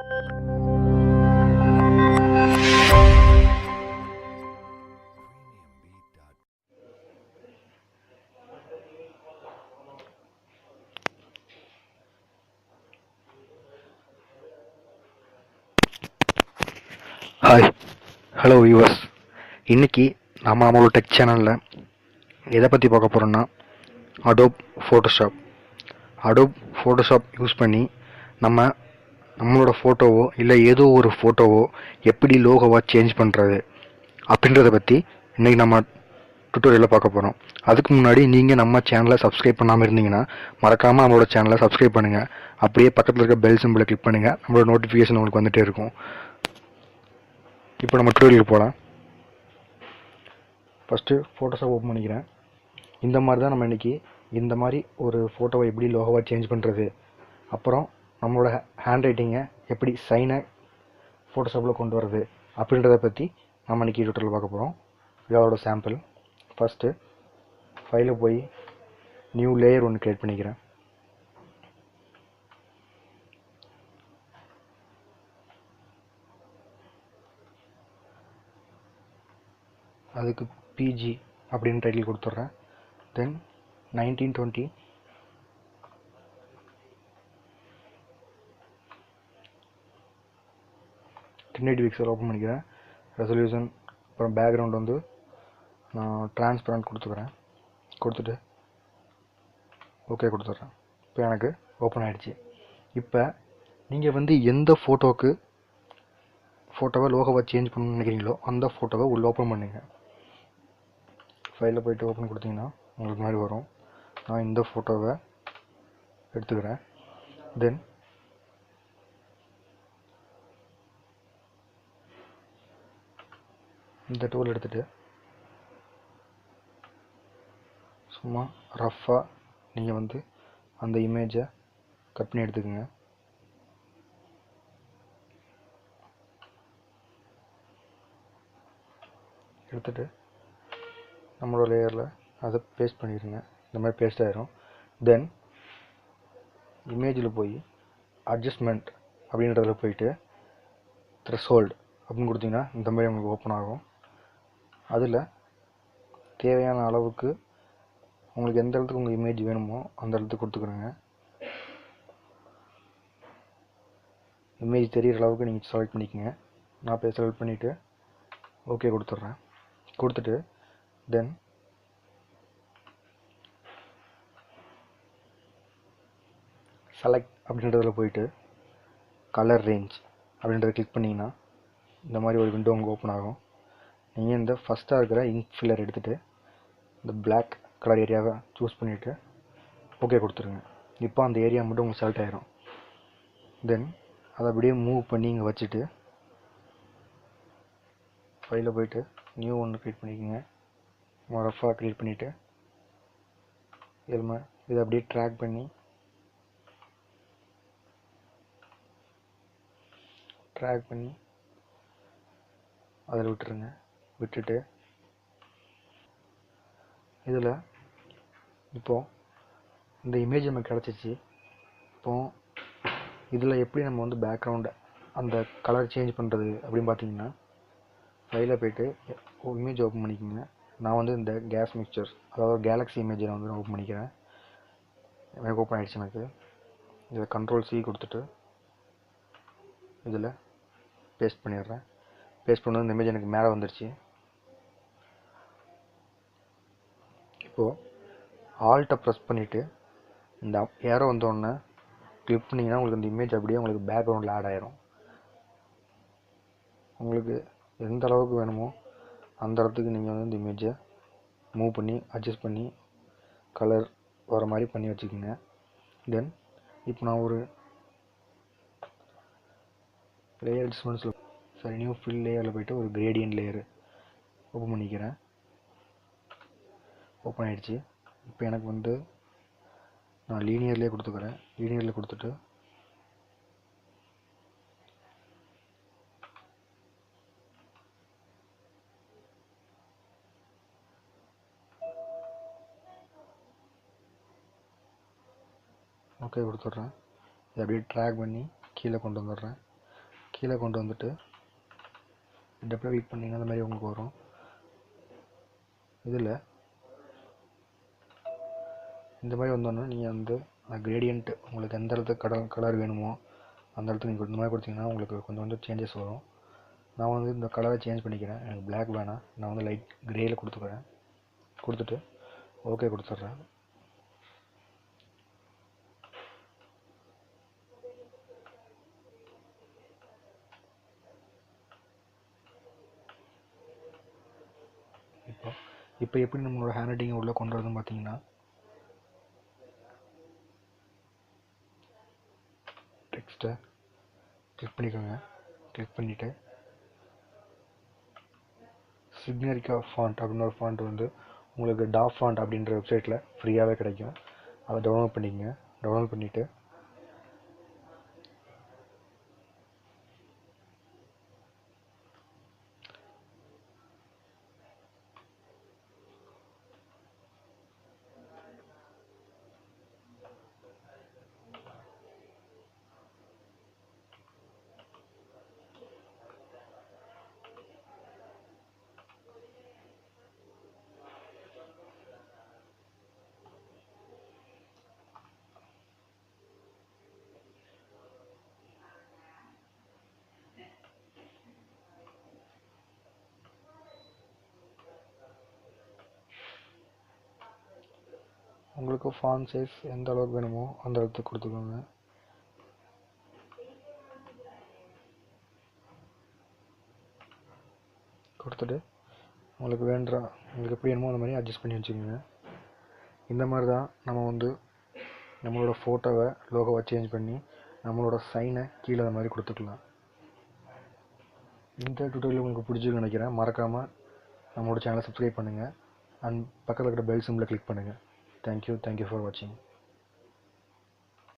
Hi, hello viewers. இன்றைக்கி நம்மளோட tech சேனலில் எதை பற்றி பார்க்க போகிறோன்னா அடோப் ஃபோட்டோஷாப் யூஸ் பண்ணி நம்மளோட ஃபோட்டோவோ இல்லை ஏதோ ஒரு ஃபோட்டோவோ எப்படி லோகோவாக சேஞ்ச் பண்ணுறது அப்படின்றத பற்றி இன்றைக்கி நம்ம டுட்டோரியலில் பார்க்க போகிறோம். அதுக்கு முன்னாடி நீங்கள் நம்ம சேனலை சப்ஸ்கிரைப் பண்ணாமல் இருந்தீங்கன்னா மறக்காமல் நம்மளோட சேனலை சப்ஸ்கிரைப் பண்ணுங்கள். அப்படியே பக்கத்தில் இருக்க பெல் சிம்பிளை கிளிக் பண்ணுங்கள். நம்மளோட நோட்டிஃபிகேஷன் உங்களுக்கு வந்துகிட்டே இருக்கும். இப்போ நம்ம டுட்டோரியலுக்கு போகலாம். ஃபஸ்ட்டு ஃபோட்டோஷாப் ஓப்பன் பண்ணிக்கிறேன். இந்த மாதிரி தான் நம்ம இன்றைக்கி இந்த மாதிரி ஒரு ஃபோட்டோவை எப்படி லோகோவாக சேஞ்ச் பண்ணுறது, அப்புறம் நம்மளோட ஹேண்ட் ரைட்டிங்கை எப்படி சைனை ஃபோட்டோஷாப்பில் கொண்டு வரது அப்படின்றத பற்றி நம்ம இன்றைக்கி டுட்டோரியல் பார்க்க போகிறோம். இதோட சாம்பிள். ஃபஸ்ட்டு ஃபைலில் போய் நியூ லேயர் ஒன்று க்ரியேட் பண்ணிக்கிறேன். அதுக்கு பிஜி அப்படின்னு டைட்டில் கொடுத்துட்றேன். தென் 1920 1080 பிக்சல் ஓப்பன் பண்ணிக்கிறேன். ரெசல்யூஷன் அப்புறம் பேக்ரவுண்ட் வந்து நான் டிரான்ஸ்பரண்ட் கொடுத்துக்கிறேன். கொடுத்துட்டு ஓகே கொடுத்துட்றேன். இப்போ எனக்கு ஓப்பன் ஆகிடுச்சு. இப்போ நீங்கள் வந்து எந்த ஃபோட்டோவை லோகோவை சேஞ்ச் பண்ணணும்னு நினைக்கிறீங்களோ அந்த ஃபோட்டோவை உள்ளே ஓப்பன் பண்ணுங்கள். ஃபைலில் போய்ட்டு ஓப்பன் கொடுத்தீங்கன்னா உங்களுக்கு மாதிரி வரும். நான் இந்த ஃபோட்டோவை எடுத்துக்கிறேன். தென் இந்த டூல் எடுத்துகிட்டு சும்மா ரஃப்பாக நீங்கள் வந்து அந்த இமேஜை கட் பண்ணி எடுத்துக்கோங்க. எடுத்துகிட்டு நம்மளோட லேயரில் அதை பேஸ்ட் பண்ணிடுங்க. இந்த மாதிரி பேஸ்ட் ஆகிரும். தென் இமேஜில் போய் அட்ஜஸ்ட்மெண்ட் அப்படின்றதுல போயிட்டு த்ரெஷ்ஹோல்டு அப்படின்னு கொடுத்தீங்கன்னா இந்த மாதிரி உங்களுக்கு ஓப்பன் ஆகும். அதில் தேவையான அளவுக்கு உங்களுக்கு எந்த இடத்துக்கு உங்கள் இமேஜ் வேணுமோ அந்த இடத்துக்கு கொடுத்துக்கிறோங்க. இமேஜ் தெரிகிற அளவுக்கு நீங்கள் செலக்ட் பண்ணிக்கோங்க. நான் போய் செலக்ட் பண்ணிவிட்டு ஓகே கொடுத்துட்றேன். கொடுத்துட்டு தென் செலக்ட் அப்படின்றதில் போயிட்டு கலர் ரேஞ்ச் அப்படின்றத கிளிக் பண்ணிங்கன்னா இந்த மாதிரி ஒரு விண்டோ உங்களுக்கு ஓப்பன் ஆகும். நீங்கள் இந்த ஃபஸ்ட்டாக இருக்கிற இங்க் ஃபில்லர் எடுத்துகிட்டு இந்த பிளாக் கலர் ஏரியாவை சூஸ் பண்ணிவிட்டு ஓகே கொடுத்துருங்க. இப்போ அந்த ஏரியா மட்டும் உங்களுக்கு செலக்ட் ஆகிரும். தென் அதை அப்படியே மூவ் பண்ணி இங்கே வச்சுட்டு ஃபைலில் போய்ட்டு நியூ ஒன்று க்ரியேட் பண்ணிக்கோங்க. ரஃபாக க்ரியேட் பண்ணிவிட்டு இதை அப்படியே ட்ராக் பண்ணி அதில் விட்டுருங்க. விட்டுட்டு இதில் இப்போது இந்த இமேஜ் நமக்கு கிடச்சிச்சு. இப்போது இதில் எப்படி நம்ம வந்து பேக்ரவுண்டை அந்த கலர் சேஞ்ச் பண்ணுறது அப்படின்னு பார்த்தீங்கன்னா ஃபைலில் போய்ட்டு இமேஜ் ஓப்பன் பண்ணிக்கோங்க. நான் வந்து இந்த கேஸ் மிக்சர் அதாவது கேலக்ஸி இமேஜை வந்து நான் ஓப்பன் பண்ணிக்கிறேன். எனக்கு ஓப்பன் ஆகிடுச்சு. எனக்கு இதில் Ctrl+C கொடுத்துட்டு இதில் பேஸ்ட் பண்ணிடுறேன். பேஸ்ட் பண்ணது இந்த இமேஜ் எனக்கு மேலே வந்துடுச்சு. இப்போது ஆல்ட்டை ப்ரெஸ் பண்ணிவிட்டு இந்த ஏரோ வந்தோடனே கிளிக் பண்ணிங்கன்னா உங்களுக்கு இந்த இமேஜ் அப்படியே உங்களுக்கு பேக்ரவுண்டில் ஆட் ஆகிரும். உங்களுக்கு எந்த அளவுக்கு வேணுமோ அந்த இடத்துக்கு நீங்கள் வந்து இந்த இமேஜை மூவ் பண்ணி அட்ஜஸ்ட் பண்ணி கலர் வர மாதிரி பண்ணி வச்சுக்கோங்க. தென் இப்போ நான் ஒரு லேயர் அட்ஜஸ்ட்மெண்ட்ஸில் நியூ ஃபில் லேயரில் போய்ட்டு ஒரு கிரேடியன்ட் லேயர் ஓப்பன் பண்ணிக்கிறேன். ஓப்பன் ஆகிடுச்சு. இப்போ எனக்கு வந்து நான் லீனியர்லேயே கொடுத்துக்கிறேன். லீனியரில் கொடுத்துட்டு ஓகே கொடுத்துட்றேன். இதை அப்படியே ட்ராக் பண்ணி கீழே கொண்டு வந்துடுறேன். கீழே கொண்டு வந்துட்டு டபுள் கிளிக் பண்ணிங்கன்னா அந்த மாதிரி உங்களுக்கு வரும். இதில் இந்த மாதிரி வந்தோன்னா நீங்கள் வந்து கிரேடியன்ட் உங்களுக்கு எந்த இடத்துக்கு கலர் வேணுமோ அந்த இடத்துக்கு நீங்கள் இந்த மாதிரி கொடுத்தீங்கன்னா உங்களுக்கு கொஞ்சம் சேஞ்சஸ் வரும். நான் வந்து இந்த கலரை சேஞ்ச் பண்ணிக்கிறேன். எனக்கு பிளாக் வேணாம், நான் வந்து லைட் கிரேயில் கொடுத்துக்கிறேன். கொடுத்துட்டு ஓகே கொடுத்துட்றேன். இப்போ எப்படி நம்மளோட ஹேண்ட் ரைட்டிங்கை உள்ளே கொண்டு வரதுன்னு பார்த்தீங்கன்னா, டெக்ஸ்ட்டை கிளிக் பண்ணிக்கோங்க. கிளிக் பண்ணிவிட்டு சிக்னரிக்கா ஃபாண்ட் அப்படின்னு ஒரு ஃபாண்ட் வந்து உங்களுக்கு டாப் ஃபாண்ட் அப்படின்ற வெப்சைட்டில் ஃப்ரீயாகவே கிடைக்கும். அதை டவுன்லோட் பண்ணிக்கங்க. டவுன்லோட் பண்ணிவிட்டு உங்களுக்கு ஃபாண்ட் சைஸ் எந்த அளவுக்கு வேணுமோ அந்த அளவுக்கு கொடுத்துக்கோங்க. கொடுத்துட்டு உங்களுக்கு எப்படி வேணுமோ அந்த மாதிரி அட்ஜஸ்ட் பண்ணி வச்சுக்கோங்க. இந்த மாதிரி தான் நம்ம வந்து நம்மளோட ஃபோட்டோவை லோகோவை சேஞ்ச் பண்ணி நம்மளோட சைனை கீழே அந்த மாதிரி கொடுத்துக்கலாம். இந்த டுட்டோரியல் உங்களுக்கு பிடிச்சிருக்குன்னு நினைக்கிறேன். மறக்காமல் நம்மளோட சேனலை சப்ஸ்கிரைப் பண்ணுங்கள் அண்ட் பக்கத்தில் இருக்கிற பெல் சிம்பிளை கிளிக் பண்ணுங்கள். தேங்க்யூ ஃபார் வாட்சிங்.